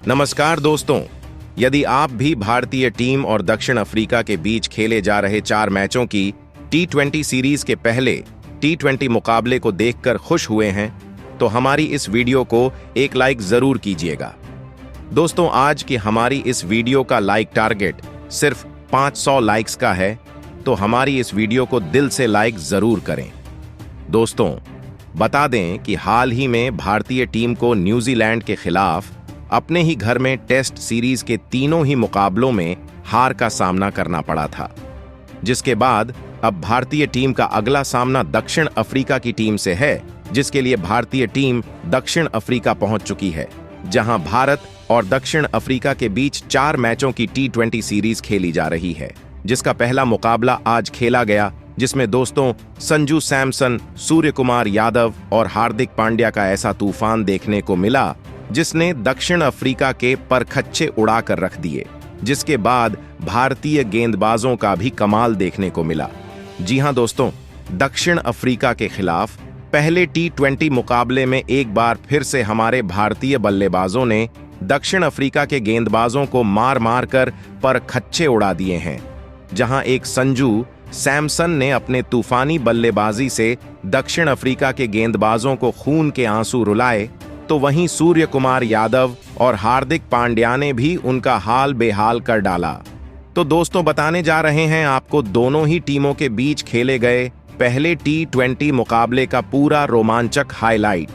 नमस्कार दोस्तों, यदि आप भी भारतीय टीम और दक्षिण अफ्रीका के बीच खेले जा रहे 4 मैचों की T20 सीरीज के पहले T20 मुकाबले को देखकर खुश हुए हैं, तो हमारी इस वीडियो को एक लाइक जरूर कीजिएगा। दोस्तों, आज की हमारी इस वीडियो का लाइक टारगेट सिर्फ 500 लाइक्स का है, तो हमारी इस वीडियो को दिल से लाइक जरूर करें। दोस्तों, बता दें कि हाल ही में भारतीय टीम को न्यूजीलैंड के खिलाफ अपने ही घर में टेस्ट सीरीज के तीनों ही मुकाबलों में हार का सामना करना पड़ा था, जिसके बाद अब भारतीय टीम का अगला सामना दक्षिण अफ्रीका की टीम से है, जिसके लिए भारतीय टीम दक्षिण अफ्रीका पहुंच चुकी है, जहां भारत और दक्षिण अफ्रीका के बीच 4 मैचों की T20 सीरीज खेली जा रही है, जिसका पहला मुकाबला आज खेला गया, जिसमें दोस्तों संजू सैमसन, सूर्य कुमार यादव और हार्दिक पांड्या का ऐसा तूफान देखने को मिला जिसने दक्षिण अफ्रीका के परखच्चे उड़ा कर रख दिए, जिसके बाद भारतीय गेंदबाजों का भी कमाल देखने को मिला। जी हां दोस्तों, दक्षिण अफ्रीका के खिलाफ पहले T20 मुकाबले में एक बार फिर से हमारे भारतीय बल्लेबाजों ने दक्षिण अफ्रीका के गेंदबाजों को मार मार कर परखच्चे उड़ा दिए हैं। जहां एक संजू सैमसन ने अपने तूफानी बल्लेबाजी से दक्षिण अफ्रीका के गेंदबाजों को खून के आंसू रुलाए, तो वहीं सूर्य कुमार यादव और हार्दिक पांड्या ने भी उनका हाल बेहाल कर डाला। तो दोस्तों, बताने जा रहे हैं आपको दोनों ही टीमों के बीच खेले गए पहले T20 मुकाबले का पूरा रोमांचक हाईलाइट,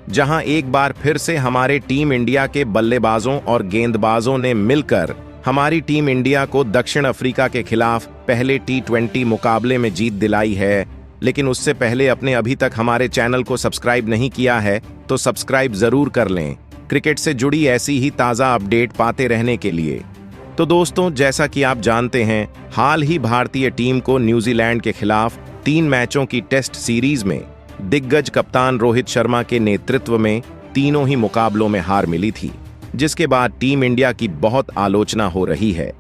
जहां एक बार फिर से हमारे टीम इंडिया के बल्लेबाजों और गेंदबाजों ने मिलकर हमारी टीम इंडिया को दक्षिण अफ्रीका के खिलाफ पहले T20 मुकाबले में जीत दिलाई है। लेकिन उससे पहले अपने अभी तक हमारे चैनल को सब्सक्राइब नहीं किया है तो सब्सक्राइब जरूर कर लें, क्रिकेट से जुड़ी ऐसी ही ताज़ा अपडेट पाते रहने के लिए। तो दोस्तों, जैसा कि आप जानते हैं, हाल ही भारतीय टीम को न्यूजीलैंड के खिलाफ 3 मैचों की टेस्ट सीरीज में दिग्गज कप्तान रोहित शर्मा के नेतृत्व में तीनों ही मुकाबलों में हार मिली थी, जिसके बाद टीम इंडिया की बहुत आलोचना हो रही है।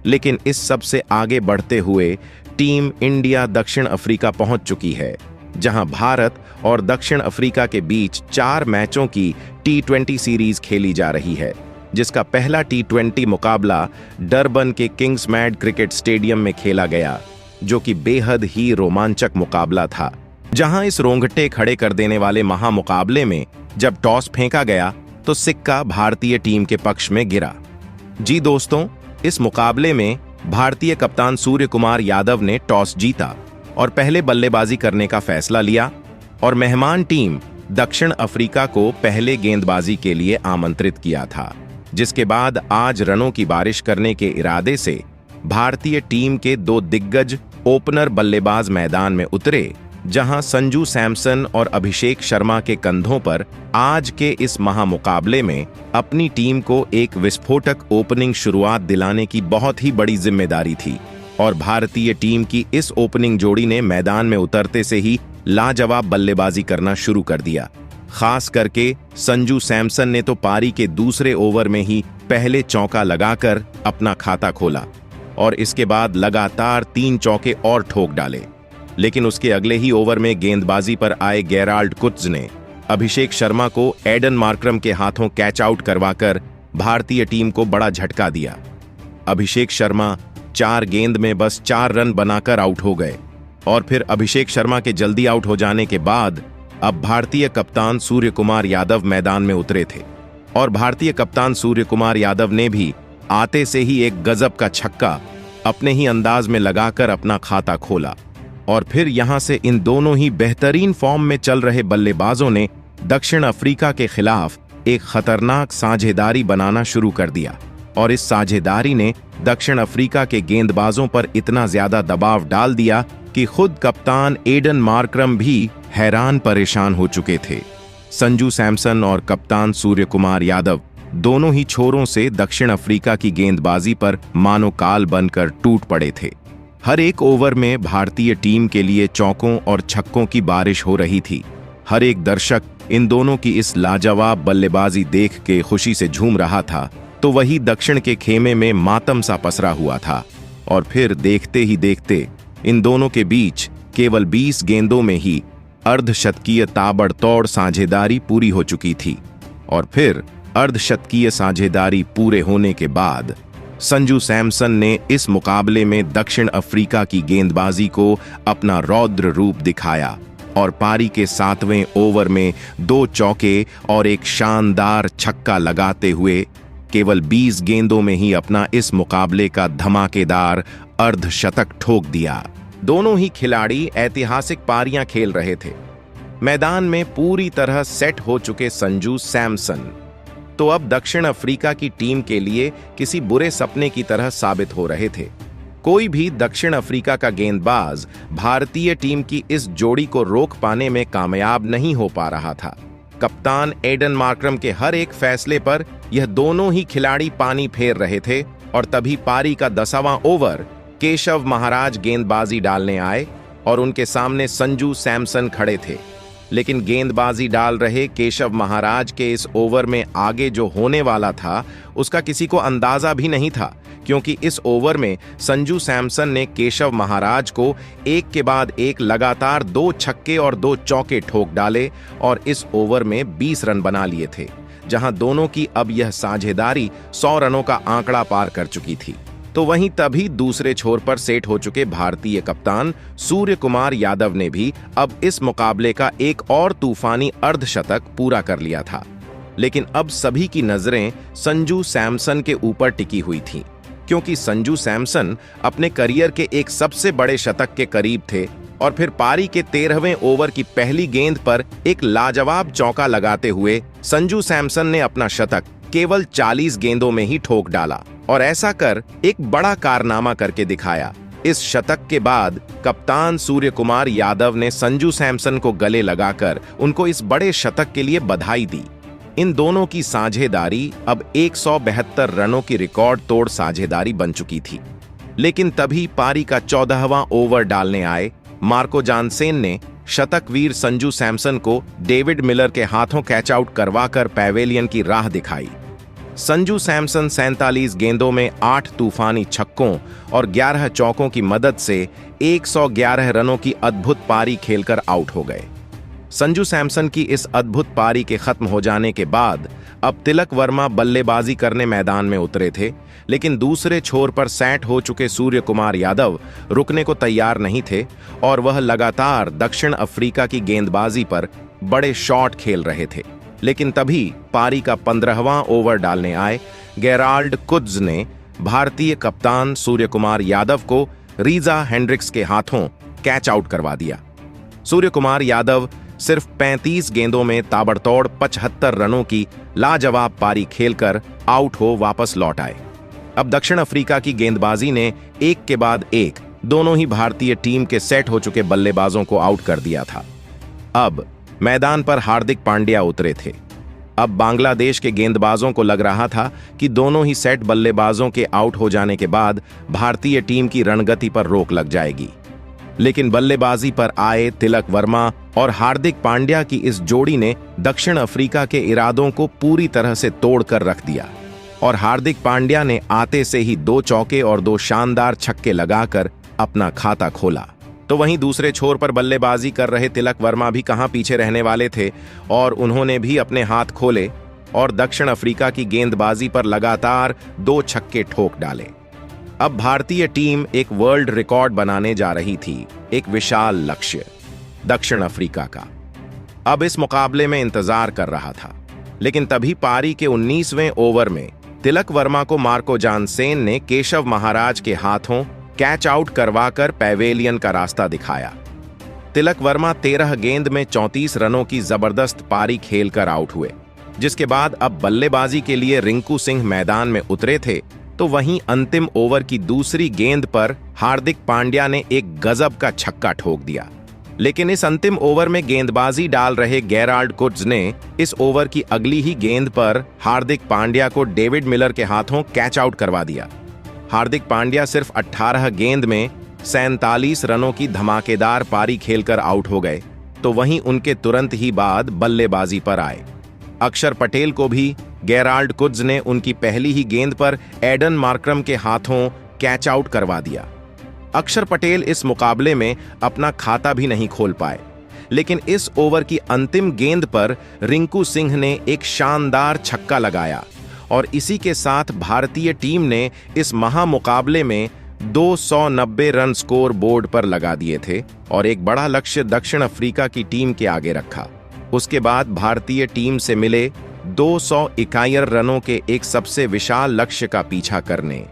लेकिन इस सब से आगे बढ़ते हुए टीम इंडिया दक्षिण अफ्रीका पहुंच चुकी है, जहां भारत और दक्षिण अफ्रीका के बीच 4 मैचों की T20 सीरीज खेली जा रही है, जिसका पहला T20 मुकाबला डरबन के किंग्समैड क्रिकेट स्टेडियम में खेला गया, जो कि बेहद ही रोमांचक मुकाबला था। जहां इस रोंगटे खड़े कर देने वाले महामुकाबले में जब टॉस फेंका गया तो सिक्का भारतीय टीम के पक्ष में गिरा। जी दोस्तों, इस मुकाबले में भारतीय कप्तान सूर्य कुमार यादव ने टॉस जीता और पहले बल्लेबाजी करने का फैसला लिया और मेहमान टीम दक्षिण अफ्रीका को पहले गेंदबाजी के लिए आमंत्रित किया था, जिसके बाद आज रनों की बारिश करने के इरादे से भारतीय टीम के 2 दिग्गज ओपनर बल्लेबाज मैदान में उतरे, जहां संजू सैमसन और अभिषेक शर्मा के कंधों पर आज के इस महामुकाबले में अपनी टीम को एक विस्फोटक ओपनिंग शुरुआत दिलाने की बहुत ही बड़ी जिम्मेदारी थी। और भारतीय टीम की इस ओपनिंग जोड़ी ने मैदान में उतरते से ही लाजवाब बल्लेबाजी करना शुरू कर दिया। खास करके संजू सैमसन ने तो पारी के दूसरे ओवर में ही पहले चौका लगाकर अपना खाता खोला और इसके बाद लगातार 3 चौके और ठोक डाले। लेकिन उसके अगले ही ओवर में गेंदबाजी पर आए गेराल्ड कुट्ज ने अभिषेक शर्मा को एडन मार्करम के हाथों कैच आउट करवाकर भारतीय टीम को बड़ा झटका दिया। अभिषेक शर्मा 4 गेंद में बस 4 रन बनाकर आउट हो गए और फिर अभिषेक शर्मा के जल्दी आउट हो जाने के बाद अब भारतीय कप्तान सूर्य कुमार यादव मैदान में उतरे थे और भारतीय कप्तान सूर्य कुमार यादव ने भी आते से ही एक गजब का छक्का अपने ही अंदाज में लगाकर अपना खाता खोला। और फिर यहां से इन दोनों ही बेहतरीन फॉर्म में चल रहे बल्लेबाजों ने दक्षिण अफ्रीका के खिलाफ एक खतरनाक साझेदारी बनाना शुरू कर दिया और इस साझेदारी ने दक्षिण अफ्रीका के गेंदबाजों पर इतना ज्यादा दबाव डाल दिया कि खुद कप्तान एडन मार्करम भी हैरान परेशान हो चुके थे। संजू सैमसन और कप्तान सूर्य कुमार यादव दोनों ही छोरों से दक्षिण अफ्रीका की गेंदबाजी पर मानो काल बनकर टूट पड़े थे। हर एक ओवर में भारतीय टीम के लिए चौकों और छक्कों की बारिश हो रही थी। हर एक दर्शक इन दोनों की इस लाजवाब बल्लेबाजी देख के खुशी से झूम रहा था, तो वही दक्षिण के खेमे में मातम सा पसरा हुआ था। और फिर देखते ही देखते इन दोनों के बीच केवल 20 गेंदों में ही अर्धशतकीय ताबड़तोड़ साझेदारी पूरी हो चुकी थी और फिर अर्धशतकीय साझेदारी पूरे होने के बाद संजू सैमसन ने इस मुकाबले में दक्षिण अफ्रीका की गेंदबाजी को अपना रौद्र रूप दिखाया और पारी के 7वें ओवर में 2 चौके और एक शानदार छक्का लगाते हुए केवल 20 गेंदों में ही अपना इस मुकाबले का धमाकेदार अर्धशतक ठोक दिया। दोनों ही खिलाड़ी ऐतिहासिक पारियां खेल रहे थे। मैदान में पूरी तरह सेट हो चुके संजू सैमसन तो अब दक्षिण अफ्रीका की टीम के लिए किसी बुरे सपने की तरह साबित हो रहे थे। कोई भी दक्षिण अफ्रीका का गेंदबाज भारतीय टीम की इस जोड़ी को रोक पाने में कामयाब नहीं हो पा रहा था। कप्तान एडन मार्क्रम के हर एक फैसले पर यह दोनों ही खिलाड़ी पानी फेर रहे थे और तभी पारी का 10वां ओवर केशव महाराज गेंदबाजी डालने आए और उनके सामने संजू सैमसन खड़े थे। लेकिन गेंदबाजी डाल रहे केशव महाराज के इस ओवर में आगे जो होने वाला था उसका किसी को अंदाजा भी नहीं था, क्योंकि इस ओवर में संजू सैमसन ने केशव महाराज को एक के बाद एक लगातार 2 छक्के और 2 चौके ठोक डाले और इस ओवर में 20 रन बना लिए थे, जहां दोनों की अब यह साझेदारी 100 रनों का आंकड़ा पार कर चुकी थी। तो वहीं तभी दूसरे छोर पर सेट हो चुके भारतीय कप्तान सूर्य कुमार यादव ने भी अब इस मुकाबले का एक और तूफानी अर्धशतक पूरा कर लिया था। लेकिन अब सभी की नजरें संजू सैमसन के ऊपर टिकी हुई थीं, क्योंकि संजू सैमसन अपने करियर के एक सबसे बड़े शतक के करीब थे और फिर पारी के 13वें ओवर की पहली गेंद पर एक लाजवाब चौका लगाते हुए संजू सैमसन ने अपना शतक केवल 40 गेंदों में ही ठोक डाला और ऐसा कर एक बड़ा कारनामा करके दिखाया। इस शतक के बाद कप्तान सूर्य कुमार यादव ने संजू सैमसन को गले लगाकर उनको इस बड़े शतक के लिए बधाई दी। इन दोनों की साझेदारी अब 172 रनों की रिकॉर्ड तोड़ साझेदारी बन चुकी थी। लेकिन तभी पारी का 14वां ओवर डालने आए मार्को जानसेन ने शतकवीर संजू सैमसन को डेविड मिलर के हाथों कैच आउट करवाकर पैवेलियन की राह दिखाई। संजू सैमसन 47 गेंदों में 8 तूफानी छक्कों और 11 चौकों की मदद से 111 रनों की अद्भुत पारी खेलकर आउट हो गए। संजू सैमसन की इस अद्भुत पारी के खत्म हो जाने के बाद अब तिलक वर्मा बल्लेबाजी करने मैदान में उतरे थे, लेकिन दूसरे छोर पर सेट हो चुके सूर्य कुमार यादव रुकने को तैयार नहीं थे और वह लगातार दक्षिण अफ्रीका की गेंदबाजी पर बड़े शॉट खेल रहे थे। लेकिन तभी पारी का 15वां ओवर डालने आए गेराल्ड कुड्स ने भारतीय कप्तान सूर्य कुमार यादव को रीजा हेंड्रिक्स के हाथों कैच आउट करवा दिया। सूर्य कुमार यादव सिर्फ 35 गेंदों में ताबड़तोड़ 75 रनों की लाजवाब पारी खेलकर आउट हो वापस लौट आए। अब दक्षिण अफ्रीका की गेंदबाजी ने एक के बाद एक दोनों ही भारतीय टीम के सेट हो चुके बल्लेबाजों को आउट कर दिया था। अब मैदान पर हार्दिक पांड्या उतरे थे। अब बांग्लादेश के गेंदबाजों को लग रहा था कि दोनों ही सेट बल्लेबाजों के आउट हो जाने के बाद भारतीय टीम की रणगति पर रोक लग जाएगी। लेकिन बल्लेबाजी पर आए तिलक वर्मा और हार्दिक पांड्या की इस जोड़ी ने दक्षिण अफ्रीका के इरादों को पूरी तरह से तोड़ कर रख दिया और हार्दिक पांड्या ने आते से ही 2 चौके और 2 शानदार छक्के लगाकर अपना खाता खोला। तो वहीं दूसरे छोर पर बल्लेबाजी कर रहे तिलक वर्मा भी कहां पीछे रहने वाले थे और उन्होंने भी अपने हाथ खोले और दक्षिण अफ्रीका की गेंदबाजी पर लगातार 2 छक्के ठोक डाले। अब भारतीय टीम एक वर्ल्ड रिकॉर्ड बनाने जा रही थी, एक विशाल लक्ष्य दक्षिण अफ्रीका का। अब इस मुकाबले में इंतजार कर रहा था। लेकिन तभी पारी के 19वें ओवर में तिलक वर्मा को मार्को जानसेन ने केशव महाराज के हाथों कैच आउट करवाकर पैवेलियन का रास्ता दिखाया। तिलक वर्मा 13 गेंद में 34 रनों की जबरदस्त पारी खेलकर आउट हुए, जिसके बाद अब बल्लेबाजी के लिए रिंकू सिंह मैदान में उतरे थे। तो वहीं अंतिम ओवर की दूसरी गेंद पर हार्दिक पांड्या ने एक गजब का छक्का ठोक दिया। लेकिन इस अंतिम ओवर में गेंदबाजी डाल रहे गेराल्ड कुड्स ने इस ओवर की अगली ही गेंद पर हार्दिक पांड्या को डेविड मिलर के हाथों कैच आउट करवा दिया। हार्दिक पांड्या सिर्फ 18 गेंद में 47 रनों की धमाकेदार पारी खेलकर आउट हो गए। तो वहीं उनके तुरंत ही बाद बल्लेबाजी पर आए अक्षर पटेल को भी गेराल्ड कुड्स ने उनकी पहली ही गेंद पर एडन मार्क्रम के हाथों कैच आउट करवा दिया। अक्षर पटेल इस मुकाबले में अपना खाता भी नहीं खोल पाए, लेकिन इस ओवर की अंतिम गेंद पर रिंकू सिंह ने एक शानदार छक्का लगाया और इसी के साथ भारतीय टीम ने इस महामुकाबले में 290 रन स्कोर बोर्ड पर लगा दिए थे और एक बड़ा लक्ष्य दक्षिण अफ्रीका की टीम के आगे रखा। उसके बाद भारतीय टीम से मिले 271 रनों के एक सबसे विशाल लक्ष्य का पीछा करने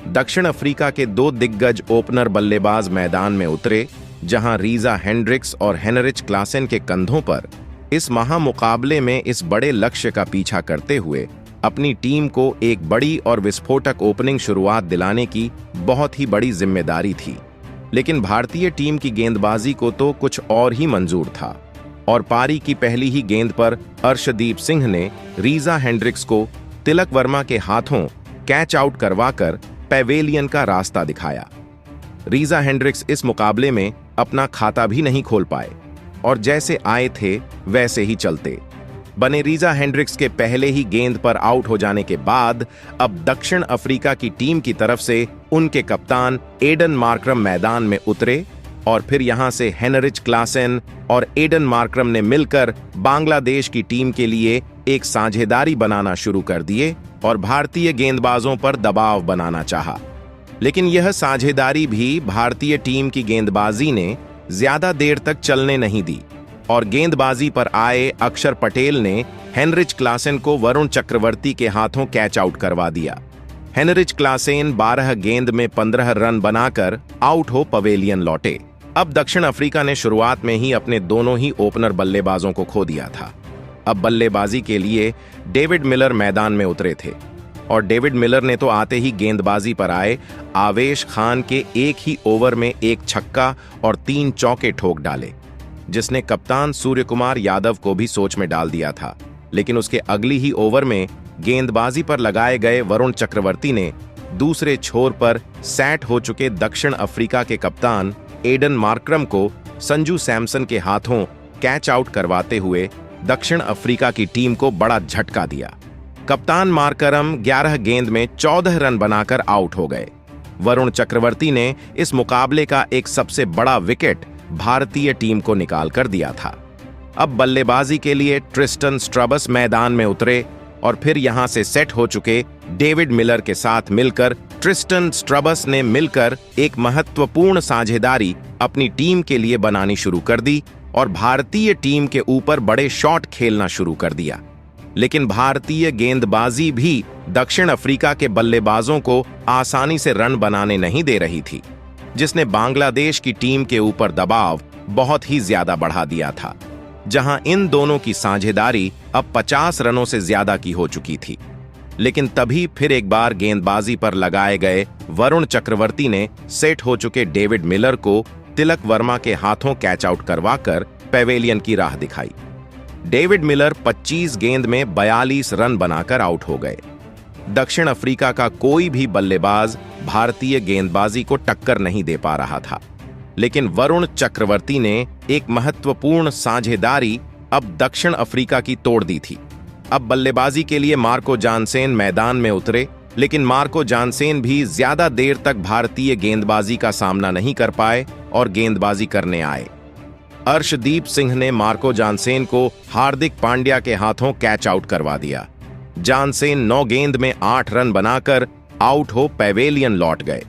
दक्षिण अफ्रीका के दो दिग्गज ओपनर बल्लेबाज मैदान में उतरे, जहां रीजा हेंड्रिक्स और हेनरिच क्लासेन के कंधों पर इस महामुकाबले में इस बड़े लक्ष्य का पीछा करते हुए अपनी टीम को एक बड़ी और विस्फोटक ओपनिंग शुरुआत दिलाने की बहुत ही बड़ी जिम्मेदारी थी। लेकिन भारतीय टीम की गेंदबाजी को तो कुछ और ही मंजूर था और पारी की पहली ही गेंद पर अर्शदीप सिंह ने रीजा हेंड्रिक्स को तिलक वर्मा के हाथों कैच आउट करवाकर पैवेलियन का रास्ता दिखाया। रीजा हेंड्रिक्स इस मुकाबले में अपना खाता भी नहीं खोल पाए और जैसे आए थे वैसे ही चलते बने। रीजा हेंड्रिक्स के पहले ही गेंद पर आउट हो जाने के बाद अब दक्षिण अफ्रीका की टीम की तरफ से उनके कप्तान एडन मार्करम मैदान में उतरे और फिर यहां से हेनरिच क्लासेन और एडन मार्करम ने मिलकर बांग्लादेश की टीम के लिए एक साझेदारी बनाना शुरू कर दिए और भारतीय गेंदबाजों पर दबाव बनाना चाहा। लेकिन यह साझेदारी भी भारतीय टीम की गेंदबाजी ने ज्यादा देर तक चलने नहीं दी और गेंदबाजी पर आए अक्षर पटेल ने हेनरिच क्लासेन को वरुण चक्रवर्ती के हाथों कैच आउट करवा दिया। हेनरिच क्लासेन 12 गेंद में 15 रन बनाकर आउट हो पवेलियन लौटे। अब दक्षिण अफ्रीका ने शुरुआत में ही अपने दोनों ही ओपनर बल्लेबाजों को खो दिया था। अब बल्लेबाजी के लिए डेविड मिलर मैदान में उतरे थे और डेविड मिलर ने तो आते ही गेंदबाजी पर आए आवेश खान के एक ही ओवर में एक छक्का और 3 चौके ठोक डाले, जिसने कप्तान सूर्य कुमार यादव को भी सोच में डाल दिया था। लेकिन उसके अगली ही ओवर में गेंदबाजी पर लगाए गए वरुण चक्रवर्ती ने दूसरे छोर पर सेट हो चुके दक्षिण अफ्रीका के कप्तान एडन मार्करम को संजू सैमसन के हाथों कैच आउट करवाते हुए दक्षिण अफ्रीका की टीम को बड़ा झटका दिया। कप्तान मार्करम 11 गेंद में 14 रन बनाकर आउट हो गए। वरुण चक्रवर्ती ने इस मुकाबले का एक सबसे बड़ा विकेट भारतीय टीम को निकाल कर दिया था। अब बल्लेबाजी के लिए ट्रिस्टन स्ट्रबस मैदान में उतरे और फिर यहां से सेट हो चुके डेविड मिलर के साथ मिलकर ट्रिस्टन स्ट्रबस ने मिलकर एक महत्वपूर्ण साझेदारी अपनी टीम के लिए बनानी शुरू कर दी और भारतीय टीम के ऊपर बड़े शॉट खेलना शुरू कर दिया। लेकिन भारतीय गेंदबाजी भी दक्षिण अफ्रीका के बल्लेबाजों को आसानी से रन बनाने नहीं दे रही थी, जिसने बांग्लादेश की टीम के ऊपर दबाव बहुत ही ज्यादा बढ़ा दिया था, जहां इन दोनों की साझेदारी अब 50 रनों से ज्यादा की हो चुकी थी। लेकिन तभी फिर एक बार गेंदबाजी पर लगाए गए वरुण चक्रवर्ती ने सेट हो चुके डेविड मिलर को तिलक वर्मा के हाथों कैच आउट करवाकर पैवेलियन की राह दिखाई। डेविड मिलर 25 गेंद में 42 रन बनाकर आउट हो गए। दक्षिण अफ्रीका का कोई भी बल्लेबाज भारतीय गेंदबाजी को टक्कर नहीं दे पा रहा था, लेकिन वरुण चक्रवर्ती ने एक महत्वपूर्ण साझेदारी अब दक्षिण अफ्रीका की तोड़ दी थी। अब बल्लेबाजी के लिए मार्को जानसेन मैदान में उतरे, लेकिन मार्को जानसेन भी ज्यादा देर तक भारतीय गेंदबाजी का सामना नहीं कर पाए और गेंदबाजी करने आए। अर्शदीप सिंह ने मार्को जानसेन को हार्दिक पांड्या के हाथों कैच आउट करवा दिया। जानसेन 9 गेंद में 8 रन बनाकर आउट हो पैवेलियन लौट गए।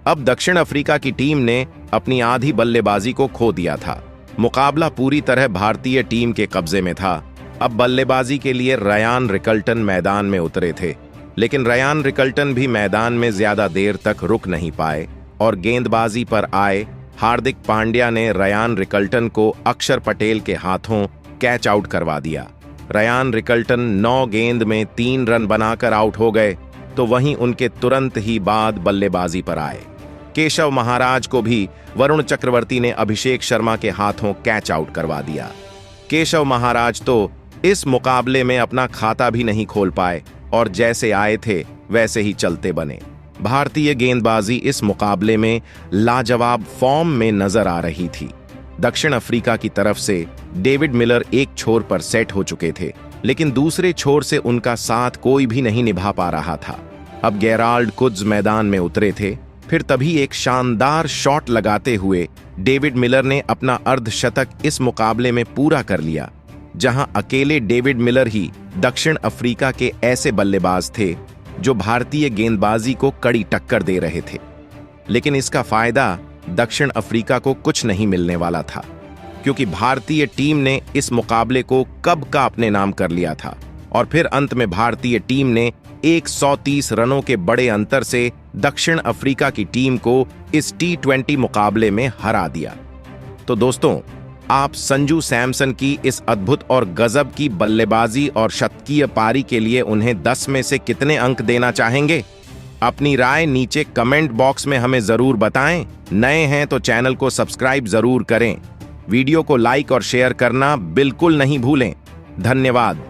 अब दक्षिण अफ्रीका की टीम ने अपनी आधी बल्लेबाजी को खो दिया था। मुकाबला पूरी तरह भारतीय टीम के कब्जे में था। अब बल्लेबाजी के लिए रयान रिकल्टन मैदान में उतरे थे, लेकिन रयान रिकल्टन भी मैदान में ज्यादा देर तक रुक नहीं पाए और गेंदबाजी पर आए हार्दिक पांड्या ने रयान रिकल्टन को अक्षर पटेल के हाथों कैच आउट करवा दिया। रयान रिकल्टन 9 गेंद में 3 रन बनाकर आउट हो गए, तो वहीं उनके तुरंत ही बाद बल्लेबाजी पर आए केशव महाराज को भी वरुण चक्रवर्ती ने अभिषेक शर्मा के हाथों कैच आउट करवा दिया। केशव महाराज तो इस मुकाबले में अपना खाता भी नहीं खोल पाए और जैसे आए थे वैसे ही चलते बने। भारतीय गेंदबाजी इस मुकाबले में लाजवाब फॉर्म में नजर आ रही थी। दक्षिण अफ्रीका की तरफ से डेविड मिलर एक छोर पर सेट हो चुके थे, लेकिन दूसरे छोर से उनका साथ कोई भी नहीं निभा पा रहा था। अब गेराल्ड कुड्स मैदान में उतरे थे। फिर तभी एक शानदार शॉट लगाते हुए डेविड मिलर ने अपना अर्धशतक इस मुकाबले में पूरा कर लिया, जहां अकेले डेविड मिलर ही दक्षिण अफ्रीका के ऐसे बल्लेबाज थे जो भारतीय गेंदबाजी को कड़ी टक्कर दे रहे थे। लेकिन इसका फायदा दक्षिण अफ्रीका को कुछ नहीं मिलने वाला था, क्योंकि भारतीय टीम ने इस मुकाबले को कब का अपने नाम कर लिया था और फिर अंत में भारतीय टीम ने 130 रनों के बड़े अंतर से दक्षिण अफ्रीका की टीम को इस T20 मुकाबले में हरा दिया। तो दोस्तों, आप संजू सैमसन की इस अद्भुत और गजब की बल्लेबाजी और शतकीय पारी के लिए उन्हें 10 में से कितने अंक देना चाहेंगे? अपनी राय नीचे कमेंट बॉक्स में हमें जरूर बताएं। नए हैं तो चैनल को सब्सक्राइब जरूर करें। वीडियो को लाइक और शेयर करना बिल्कुल नहीं भूलें। धन्यवाद।